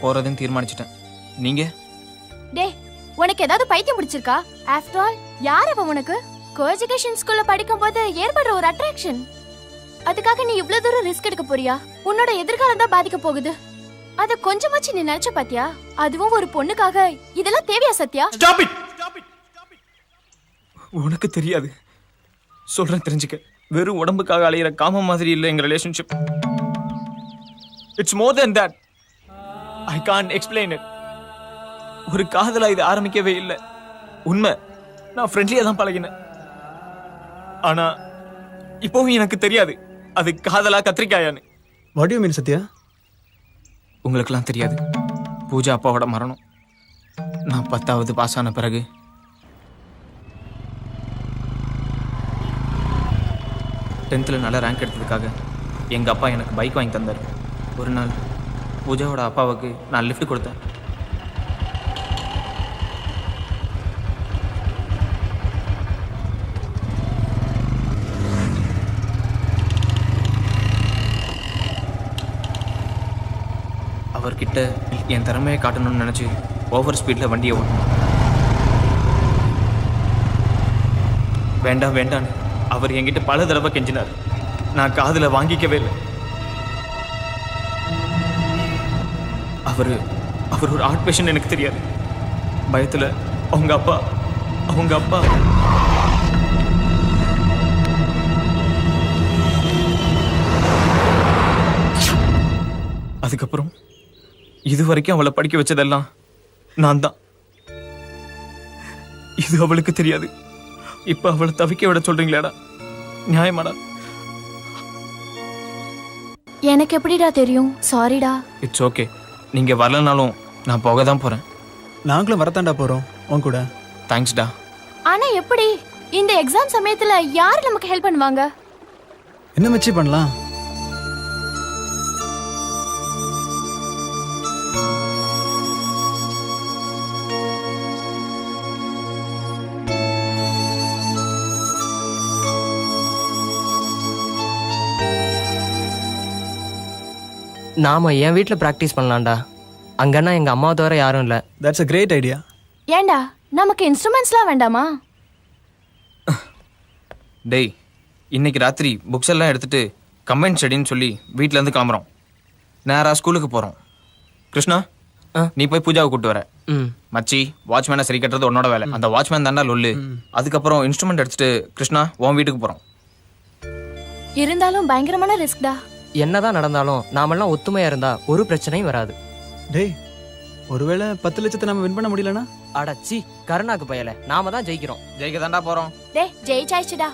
போறதுன்னு தீர்மானிச்சிட்டேன். நீங்க? டே, உனக்கு ஏதாவது பைத்தியம் பிடிச்சிருக்கா? ஆஃப்டர் ஆல் யார் அவ உனக்கு? கோஎஜுகேஷன் ஸ்கூல்ல படிக்கும்போது ஏற்படுற ஒரு அட்ராக்ஷன். அதுக்காக நீ இவ்ளோ தூரம் ரிஸ்க் எடுக்க போறியா? உன்னோட எதிர்காலம் தான் பாதிக்க போகுது. அத கொஞ்சமாச்சு நீ நினைச்ச பாத்தியா? அதுவும் ஒரு பொண்ணுக்காக இதெல்லாம் தேவையா சத்யா? Stop it! உனக்கு தெரியாது. சொல்றேன் தெரிஞ்சுக்க. வெறும் உடம்புக்காக அலையிற காம மாதிரி இல்லை எங்க relationship. It's more then that. I can't explain it. ஒரு காதலா இது ஆரம்பிக்கவே இல்லை. உண்மை, நான் ஃப்ரெண்ட்லியா தான் பழகினேன். ஆனா இப்பவும் எனக்கு தெரியாது அது காதலா கத்திரிக்காயான்னு. What you mean Sathya? உங்களுக்கெல்லாம் தெரியாது. பூஜா அப்பாவோட மரணம் நான் 10வது பாஸ் ஆன பிறகு 10th நல்ல ரேங்க் எடுத்ததுக்காக எங்கள் அப்பா எனக்கு பைக் வாங்கி தந்தார். ஒரு நாள் பூஜாவோட அப்பாவுக்கு நான் லிஃப்ட் கொடுத்தேன். அவர்கிட்ட என் திறமையை காட்டணும்னு நினச்சி ஓவர் ஸ்பீடில் வண்டியை ஓட்டணும். வேண்டாம் வேண்டான்னு அவர் என்கிட்ட பல தடவை கெஞ்சினார். நான் காதுல வாங்கிக்கவே இல்லை. அவர் ஒரு ஆர்ட் பேஷன் எனக்கு தெரியாது. பயத்தில் அவங்க அப்பா அதுக்கப்புறம் இது வரைக்கும் அவளை படிக்க வச்சதெல்லாம் நான் தான். இது அவளுக்கு தெரியாது. இப்ப அவளை தவிக்க விட சொல்றீங்களேடா, நியாயமாடா? எனக்கு எப்படிடா தெரியும்? சாரிடா. It's okay. நீங்க வரலனாலும் நான் போக தான் போறேன். நாங்களும் வரத்தாண்டா போறோம் உன் கூட. தேங்க்ஸ்டா. ஆனா எப்படி? இந்த எக்ஸாம் சமயத்துல யாரு நமக்கு ஹெல்ப் பண்ணுவாங்க? என்ன மச்சி பண்ணலாம்? நாம என் வீட்டில் ப்ராக்டிஸ் பண்ணலாம்டா. அங்கன்னா எங்கள் அம்மா தவிர யாரும் இல்லை. That's a great idea. ஏண்டா, நமக்கு இன்ஸ்ட்ருமெண்ட்ஸ்லாம் வேண்டாமா? டேய், இன்னைக்கு ராத்திரி புக்ஸ் எல்லாம் எடுத்துட்டு கம்பைன் ஸ்டடின்னு சொல்லி வீட்டில இருந்து கிளம்புறோம். நேராக ஸ்கூலுக்கு போகிறோம். கிருஷ்ணா, நீ போய் பூஜாவை கூப்பிட்டு வர. மச்சி, வாட்ச்மேனை சரி கட்டுறது உன்னோட வேலை. அந்த வாட்ச்மேன் தாண்டா லொல்லு. அதுக்கப்புறம் இன்ஸ்ட்ருமெண்ட் எடுத்துட்டு கிருஷ்ணா உன் வீட்டுக்கு போகிறோம். இருந்தாலும் பயங்கரமான ரிஸ்க்டா. என்னதான் நடந்தாலும் நாமெல்லாம் ஒத்துமையா இருந்தா ஒரு பிரச்சனையும் வராது. டேய், ஒருவேளை 10 லட்சத்தை நம்ம வின் பண்ண முடியலனா? அடச்சி, கருணாக்கு பயல, நாம தான் ஜெயிக்கிறோம். ஜெயிக்க தாண்டா போறோம். டேய், ஜெயிச்சாச்சுடா.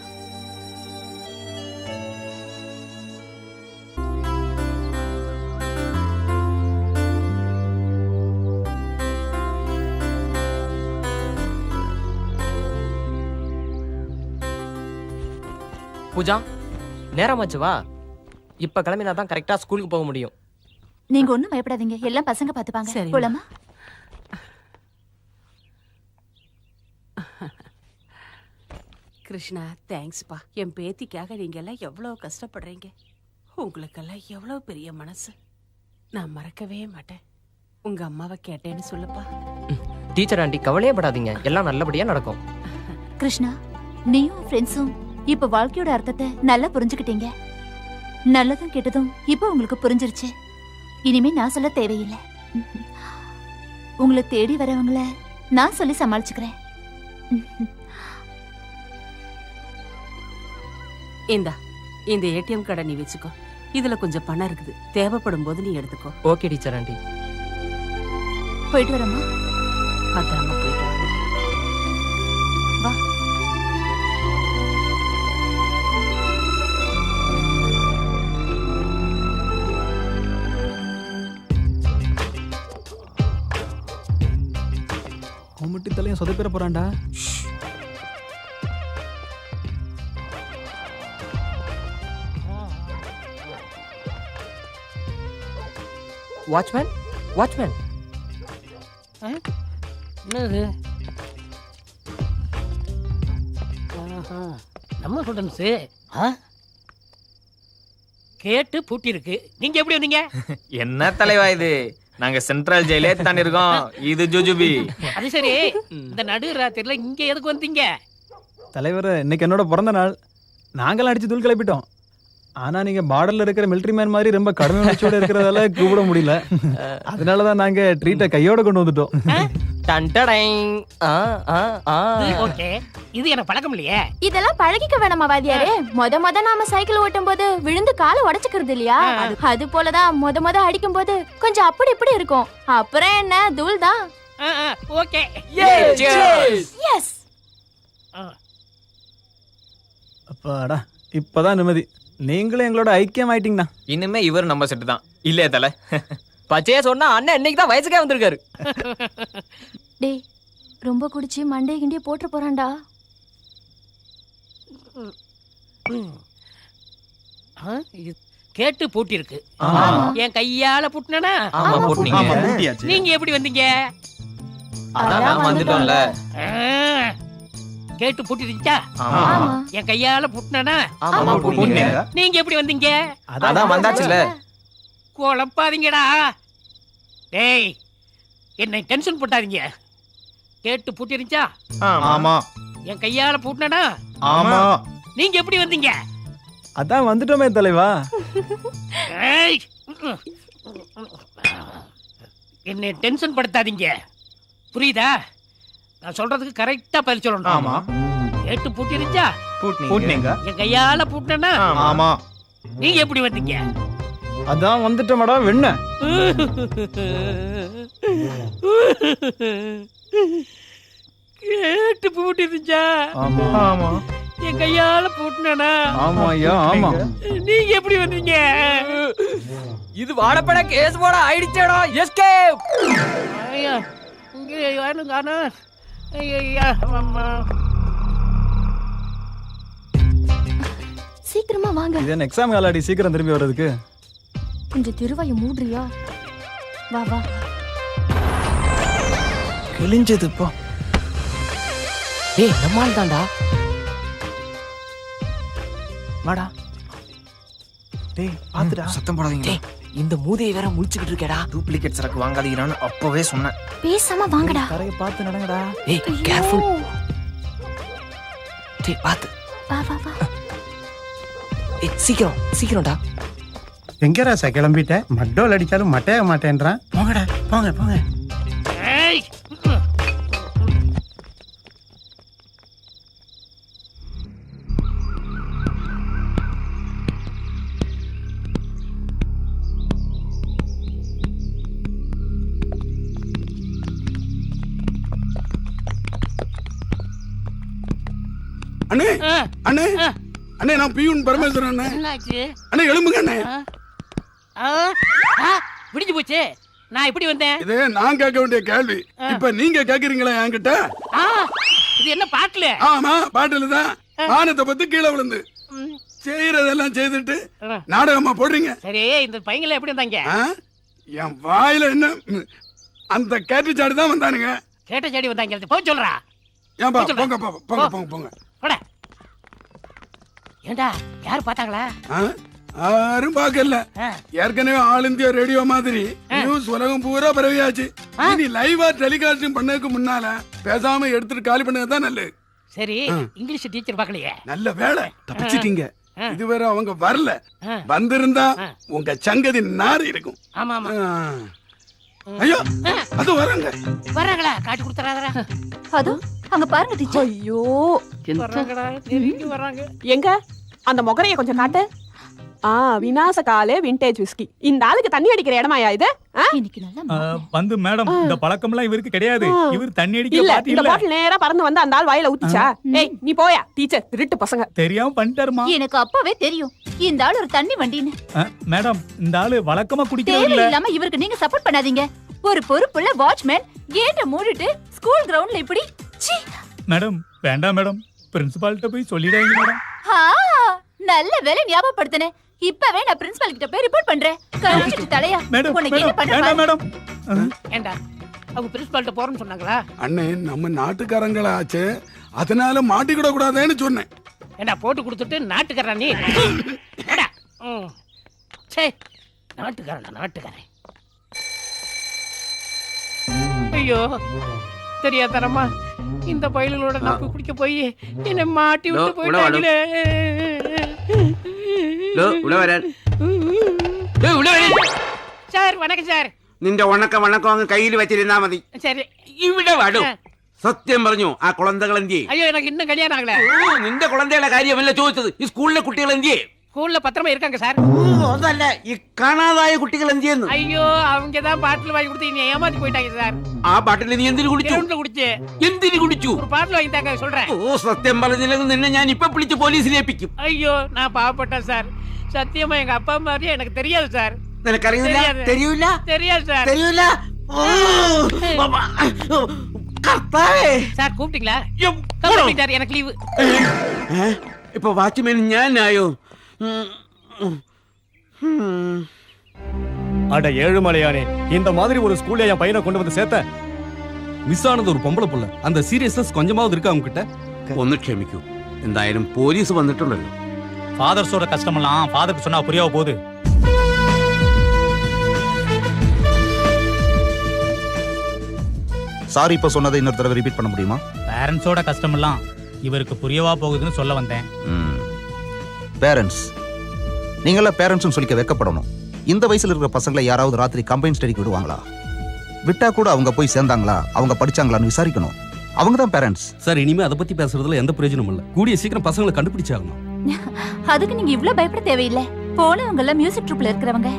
பூஜா, நேரமாச்சு வா. இப்ப கிளம்பினா தான் கரெக்டா ஸ்கூலுக்கு போக முடியும். நீங்க ஒண்ணும் பயப்படாதீங்க, எல்லாம் பசங்க பாத்துப்பாங்க. போலாமா? கிருஷ்ணா, தேங்க்ஸ்ப்பா. என் பேத்திக்காக நீங்க எல்லாம் எவ்வளவு கஷ்டப்படுறீங்க. உங்களுக்கெல்லாம் எவ்வளவு பெரிய மனசு. நான் மறக்கவே மாட்டேன். உங்க அம்மாவை கேட்டேன்னு சொல்லுப்பா. டீச்சர் ஆண்டி, கவலையே படாதீங்க, எல்லாம் நல்லபடியா நடக்கும். கிருஷ்ணா, நீயும் ஃப்ரெண்ட்ஸும் இப்ப வாழ்க்கையோட அர்த்தத்தை நல்லா புரிஞ்சுக்கிட்டீங்க. நல்லதும் கெட்டதும் இப்ப உங்களுக்கு புரிஞ்சிருச்சு. இனிமே நான் சொல்ல தேவையில்லை. உங்களை தேடி வரவங்கள நான் சொல்லி சமாளிச்சுக்கிறேன். இந்த ஏடிஎம் கார்டை நீ வச்சுக்கோ. இதுல கொஞ்சம் பணம் இருக்குது, தேவைப்படும் போது நீ எடுத்துக்கோ. Okay teacher aunty. போயிட்டு வரமா? பத்திரமா போயிட்டு வா. முட்டி தலையும் சொதப்பிட போறான்டா. Watchman, watchman. என்னது? நம்ம ஸ்டூடெண்ட்ஸு கேட்டு பூட்டி இருக்கு. நீங்க எப்படி வந்தீங்க? என்ன தலைவா இது? நாங்க சென்ட்ரல் ஜெயிலே தாண்டி இருக்கோம். இது ஜுஜுபி. அது சரி, இந்த நடு ராத்திரில இங்க எதுக்கு வந்தீங்க? தலைவர், இன்னைக்கு என்னோட பிறந்த நாள். நாங்களாம் அடிச்சு தூள் கிளப்பிட்டோம். ஆனா நீங்க பார்டர்ல இருக்கிற மிலிட்டரி மேன் மாதிரி ரொம்ப கடுமை உணர்ச்சியோட இருக்கிறதால கூப்பிட முடியல. அதனாலதான் நாங்க ட்ரீட்டை கையோட கொண்டு வந்துட்டோம். ஓகே, இது எனக்கு பழக்கம் இல்லையே. இதெல்லாம் பழகிக்க வேணாமா வாத்தியாரே? மொத நாம சைக்கிள் ஓட்டும் போது விழுந்து காலை உடைச்சுக்கிறது இல்லையா? அது போலதான் மொத அடிக்கும் போது கொஞ்சம் அப்படி இப்படி இருக்கும். அப்புறம் என்ன, தூள் தான். Okay, yes. அப்பாடா, இப்பதான் நிம்மதி. நீங்களும் எங்களோட ஐக்கியம் ஆயிட்டீங்கண்ணா. இனிமே இவர் நம்ம செட்டு தான் இல்லையா தல? பச்சையா சொன்னா அண்ணன் இன்னைக்கு தான் வயசுக்கே வந்திருக்காரு. டேய், ரொம்ப குடிச்சு மண்டே கிண்டிய போட்டு போறான்டா. கேட்டு பூட்டி இருக்கு. என் கையால புட்டினா ஆமா போட்டீங்க. நீங்க எப்படி வந்தீங்க? அதான் வந்துட்டோம்ல. கேட்டு பூட்டி இருந்துச்சா? ஆமா என் கையால புட்டினா ஆமா போட்டீங்க. நீங்க எப்படி வந்தீங்க? அதான் வந்தாச்சுல. குழப்பாதீங்கடா. டேய், என்னை டென்ஷன் போட்டாதீங்க. கேட்டு பூட்டி இருந்துச்சா? ஆமா என் கையால பூட்டினா ஆமா. நீங்க எப்படி வந்தீங்க? அதான் வந்துட்டோமே தலைவா. ஏய், என்னை டென்ஷன் படுத்தாதீங்க, புரியுதா? நான் சொல்றதுக்கு கரெக்டா பதில் சொல்லணும். ஆமா. கேட்டு பூட்டி இருந்துச்சா? போட்டீங்க. என் கையால பூட்டினா ஆமா. நீங்க எப்படி வந்தீங்க? அதான் வந்துட்டோமாடா வெண்ண. கேட்டு பூட்டி இருந்துச்சா? ஆமா ஆமா. என் கையால பூட்டினா ஆமா ஐயா ஆமா. நீங்க எப்படி வந்தீங்க? இது வாடப்பட கேஸ் போட ஆயிடுச்சேடா. எஸ்கேப். ஐயா, இங்க யாரும் காணோம். ஐயா, அம்மா. சீக்கிரமா வாங்க. இது என்ன எக்ஸாம் காலாடி சீக்கிரம் திரும்பி வர்றதுக்கு? கொஞ்சம் திருவாய மூடுறியா? வா வா. கிழிஞ்சது இப்போ. டேய், நம்மால் தான்டா. வாடா. டேய் பாத்துடா. சத்தம் போடாதீங்க. டேய், இந்த மூதையை வேற முழிச்சுக்கிட்டு இருக்கேடா. டூப்ளிகேட் சரக்கு வாங்காதீங்கன்னு அப்பவே சொன்னேன். பேசாம வாங்கடா. தரைய பார்த்து நடங்கடா. ஏய், கேர்ஃபுல். டேய், பாத்து. வா வா வா. ஏய், சீக்கிரம்டா. எங்க ராசா கிளம்பிட்ட? மட்டோல் அடிச்சாலும் மட்டைய மாட்டேன்றான். போங்கடா, போங்க போங்க. ஏய், அண்ணே அண்ணே அண்ணே, நான் பியூன் பரமேஸ்வரன் அண்ணே. என்னாச்சு? அண்ணே எழும்புங்க அண்ணே. விடிஞ்சு போச்சு. நான் எப்படி வந்தேன்? இது நான் கேட்க வேண்டிய கேள்வி. இப்ப நீங்க கேக்குறீங்களா என்கிட்ட? ஆ, இது என்ன பாட்டுல? ஆமா, பாட்டுல தான். வானத்தை பத்தி கீழே விழுந்து செய்யறதெல்லாம் செய்துட்டு நாடகமா போடுறீங்க. சரி, இந்த பையங்கள எப்படி வந்தாங்க? ஆ? என் வாயில என்ன அந்த கேட்டுச்சாடி தான் வந்தானுங்க. கேட்ட செடி வந்தாங்க. போய் சொல்றா. ஏன்பா போங்க போங்க போங்க போங்க. போட. ஏண்டா, யாரு பார்த்தாங்களா? யாரும் பாக்கல. ஏற்கனவே ஆல் இந்தியா ரேடியோ மாதிரி நியூஸ் உலகம் பூரா பரவியாச்சு. இனி லைவா டெலிகாஸ்டிங் பண்ணதுக்கு முன்னால பேசாம எடுத்துட்டு காலி பண்ணதுதான் நல்லது. சரி, இங்கிலீஷ் டீச்சர் பார்க்கலையே. நல்ல வேலை, தப்பிச்சிட்டீங்க. இதுவரை அவங்க வரல. வந்திருந்தா உங்க சங்கதி நாரி இருக்கும். ஆமா ஆமா. ஐயோ, அது வராங்க. வர்றாங்களா? காட்டி கொடுத்துறாதரா. அது அங்க பாருங்க டீச்சர். ஐயோ, வர்றாங்கடா, நெருங்கி வர்றாங்க. எங்க அந்த மொகரைய கொஞ்சம் காட்டு. விநாச காலே விண்டேஜ் விஸ்கி. இந்த ஆளுக்கு தண்ணி அடிக்கிற இடமாயா இது? இன்னைக்கு நல்லா வந்து மேடம், இந்த பழக்கம்லாம் இவருக்கு கிடையாது. இவர் தண்ணி அடிக்க இல்ல, பாத்து இந்த இல்ல. பாட்டில் நேரா பறந்து வந்து அந்த ஆள் வாயில ஊத்திச்சா? ஏய், நீ போயா. டீச்சர் திருட்டு பசங்க. தெரியாம பண்ணிட்டாருமா. எனக்கு அப்பவே தெரியும் இந்த ஆள் ஒரு தண்ணி வண்டின்னு. மேடம், இந்த ஆளு வழக்கமா குடிக்கிறது இல்ல. தேவையில்லாம இவருக்கு நீங்க சப்போர்ட் பண்ணாதீங்க. ஒரு பொறுப்புள்ள வாட்ச்மேன் கேட்ட மூடிட்டு ஸ்கூல் கிரவுண்ட்ல இப்படி. சீ. மேடம் வேண்டாம் மேடம், பிரின்சிபால்கிட்ட போய் சொல்லிடாதீங்க மேடம். நல்ல வேலை ஞாபகப்படுத்தினேன். இப்பவே நான் பிரின்சிபல் கிட்ட போய் ரிப்போர்ட் பண்றேன். கழிச்சிட்டு தலையா. மேடம் உனக்கு என்ன பண்ண? வேண்டாம் மேடம். ஏண்டா, அவங்க பிரின்சிபால்ட்ட போறேன்னு சொன்னாங்களா? அண்ணே, நம்ம நாட்டுக்காரங்களாச்சு, அதனால மாட்டிக்கிட கூடாதுன்னு சொன்னேன். ஏண்டா, போட்டு கொடுத்துட்டு நாட்டுக்காரா நீ? ஏடா, சே, நாட்டுக்காரன். ஐயோ தெரியாதரமா இந்த பயல்களோட நப்பு குடிக்க போய் என்னை மாட்டி விட்டு போயிட்டாங்களே. சார் வணக்கம் சார். നിന്റെ വണക്കം അങ്ങ് കയ്യിൽ വെച്ചിരുന്നാ മതി. சரி. ഇവിടെ വാടോ. സത്യം പറഞ്ഞു ആ കുളന്തകൾ എന്തിയേ? ஐயோ எனக்கு இன்னும் கல்யாணம் ஆகல. നിന്റെ കുളന്തയുടെ കാര്യമല്ല ചോദിച്ചത്, ഈ സ്കൂളിലെ കുട്ടികൾ എന്തിയേ? ஸ்கூல்ல பத்திரமா இருக்காங்க சார். അതല്ല, ഈ കാണാതായ കുട്ടികൾ എന്തിയെന്ന്. ஐயோ அவங்க தான் பாட்டில் வாங்கி கொடுத்து நீ ஏமாத்தி போயிட்டாங்க சார். ആ പാട്ടിൽ നീ എന്തിനു കുടിച്ചു? கிரவுண்ட்ல குடிச்சு. എന്തിനു കുടിച്ചു? ஒரு பாட்டில் வாங்கி தாங்க சொல்றேன். ഓ സത്യം പറഞ്ഞില്ലെങ്കിൽ നിന്നെ ഞാൻ ഇപ്പൊ വിളിച്ച് പോലീസിലേപ്പിക്കും. ஐயோ நான் பாவப்பட்டேன் சார். சத்தியமா எங்க அப்பா மாதிரியே எனக்கு தெரியாது சார். നിനക്കറിയില്ല? തെരിയൂല? தெரியாது சார். തെരിയൂല? കർത്താവേ. சார் கூப்பிட்டீங்களா? கூப்பிட்டாரு, எனக்கு லீவு. ഇപ്പൊ വാച്ച്മാൻ ഞാനായോ? அட ஏழுமலையானே, இந்த மாதிரி ஒரு ஸ்கூல்ல என் பையனை கொண்டு வந்து சேர்த்த. மிஸ் ஆனது ஒரு பொம்பளை புள்ள. அந்த சீரியஸ்னஸ் கொஞ்சமாவது இருக்கா உங்ககிட்ட? ഒന്ന് ക്ഷമിക്കൂ. എന്തായാലും പോലീസ് വന്നിട്ടുണ്ടല്ലോ. ஃபாதர்ஸோட கஷ்டமெல்லாம் ஃபாதருக்கு சொன்னா புரியாம போகுது. சாரி இப்ப சொன்னதை இன்னொரு தடவை ரிப்பீட் பண்ண முடியுமா? பேரண்ட்ஸோட கஷ்டமெல்லாம் இவருக்கு புரியவா போகுதுன்னு சொல்ல வந்தேன். பேரண்ட்ஸ், நீங்கள பேரண்ட்ஸ்னு சொல்லிக்க வெக்கப்படணும். இந்த வயசுல இருக்கிற பசங்களை யாராவது ராத்திரி கம்பைன் ஸ்டடிக்கு விடுவாங்களா? விட்டா கூட அவங்க போய் சேர்ந்தாங்களா, அவங்க படிச்சாங்களான்னு விசாரிக்கணும். அவங்க தான் பேரண்ட்ஸ். சார், இனிமே அதை பத்தி பேசுறதுல எந்த பிரயோஜனமும் இல்ல. கூடிய சீக்கிரம் பசங்களை கண்டுபிடிச்சாகணும். அதுக்கு நீங்க இவ்ளோ பயப்பட தேவையில்லை. போனவங்க எல்லாம் மியூசிக் ட்ரூப்ல இருக்கிறவங்க.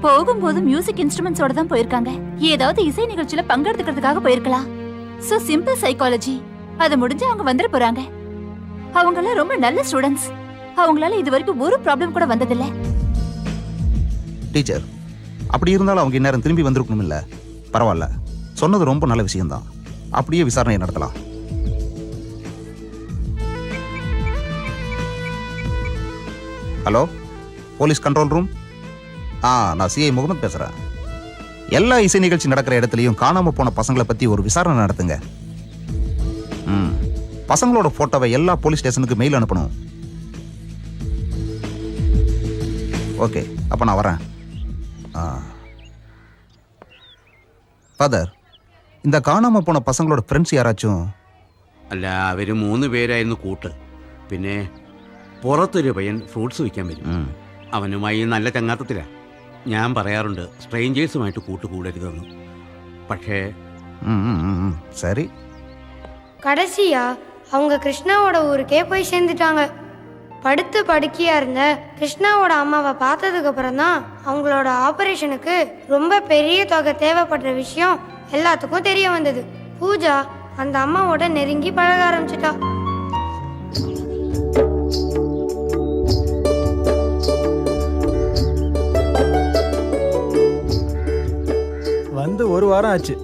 போகும்போது மியூசிக் இன்ஸ்ட்ருமெண்ட்ஸோட தான் போயிருக்காங்க. ஏதாவது இசை நிகழ்ச்சியில பங்கெடுத்துக்கிறதுக்காக போயிருக்கலாம். So simple psychology. அது முடிஞ்சு அவங்க வந்துட போறாங்க. அவங்க எல்லாம் ரொம்ப நல்ல ஸ்டூடெண்ட்ஸ். அவங்களால இது வரைக்கும் ஒரு ப்ராப்ளம் கூட வந்ததில்ல. டீச்சர், அப்படி இருந்தாலும் அவங்க இந்நேரம் திரும்பி வந்திருக்கணும் இல்ல? பரவாயில்ல, சொன்னது ரொம்ப நல்ல விஷயம்தான். அப்படியே விசாரணை நடத்தலாம். Hello, police control room. நான் சிஐ முகமது பேசுறேன். எல்லா இசை நிகழ்ச்சி நடக்கிற இடத்துலயும் காணாம போன பசங்களை பத்தி ஒரு விசாரணை நடத்துங்க. பசங்களோட போட்டோவை எல்லா போலீஸ் ஸ்டேஷனுக்கு மெயில் அனுப்பணும். ஓகே, அப்ப நான் வரேன். ஃபாதர், இந்த காணாம போன பசங்களோட ஃப்ரெண்ட்ஸ் யாராச்சும்? അല്ല, അവര് 3 പേരായിരുന്നു കൂട്ട്. പിന്നെ പുറത്തൊരു പയ്യൻ ഫ്രൂട്ട്സ് വിൽക്കാൻ വരും. അവനുമായി നല്ല ചങ്ങാത്തത്തിലാ. ഞാൻ പറയാറുണ്ട് സ്ട്രേഞ്ചേഴ്സുമായിട്ട് കൂട്ടുകൂടരുതെന്ന്. പക്ഷേ சரி, கடைசியா அவங்க கிருஷ்ணாவோட ஊருக்கே போய் சேர்ந்துட்டாங்க. படுத்து படுக்கையா இருந்த கிருஷ்ணாவோட அம்மாவை பார்த்ததுக்கு அப்புறம் தான் அவங்களோட ஆபரேஷனுக்கு ரொம்ப பெரிய தொகை தேவைப்படுற விஷயம் எல்லாத்துக்கும் தெரிய வந்தது. பூஜா அந்த அம்மாவோட நெருங்கி பழக ஆரம்பிச்சிட்டா. வந்து ஒரு வாரம் ஆச்சு,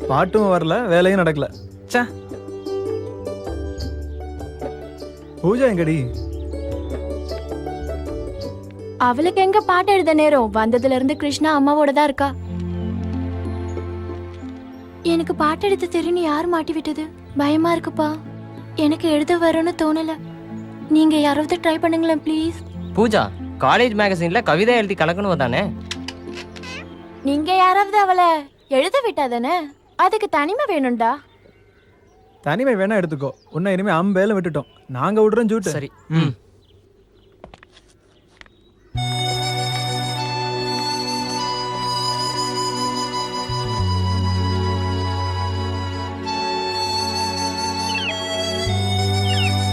பாட்டும் வரல, வேலையும் நடக்கல. ச்சே, பூஜா எங்கடி? அவளுக்கு எங்க பாட்டு எழுத நேரம்? வந்ததுல இருந்து கிருஷ்ணா அம்மாவோட தான் இருக்கா. எனக்கு பாட்டு எழுத தெரியும்னு யார் மாட்டி விட்டது? பயமா இருக்குப்பா. எனக்கு எழுத வரும்னு தோணல. நீங்க யாராவது ட்ரை பண்ணுங்களேன் ப்ளீஸ். பூஜா, காலேஜ் மேகசின்ல கவிதை எழுதி கலக்கணும் தானே? நீங்க யாராவது அவளை எழுத விட்டாதானே? அதுக்கு தனிமை வேணும்டா. தனிமை வேணா எடுத்துக்கோ. உன்னை இனிமே அம்பேல விட்டுட்டோம். நாங்க விடுறோம் ஜூட்டு. சரி.